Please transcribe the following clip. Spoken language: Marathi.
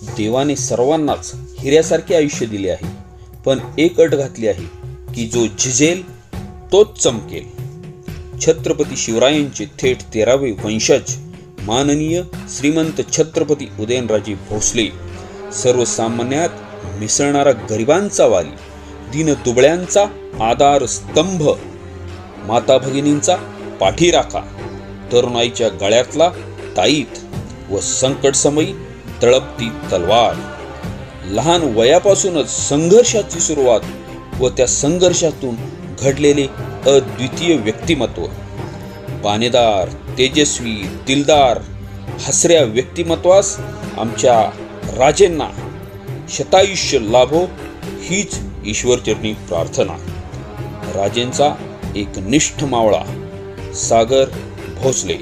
देवाने सर्वांनाच हिऱ्यासारखे आयुष्य दिले आहे, पण एक अट घातली आहे की जो झिजेल तोच चमकेल. छत्रपती शिवरायांचे थेट 13वे वंशज माननीय श्रीमंत छत्रपती उदयनराजे भोसले, सर्वसामान्यात मिसळणारा गरिबांचा वाली, दीनदुबळ्यांचा आधार स्तंभ, माता भगिनींचा पाठीराखा, तरुणाईच्या गळ्यातला ताईत व संकटसमयी तळपती तलवार. लहान वयापासूनच संघर्षाची सुरुवात व त्या संघर्षातून घडलेले अद्वितीय व्यक्तिमत्व. पानेदार, तेजस्वी, दिलदार, हसऱ्या व्यक्तिमत्वास आमच्या राजेंना शतायुष्य लाभो हीच ईश्वरचरणी प्रार्थना. राजेंचा एक निष्ठ मावळा, सागर भोसले.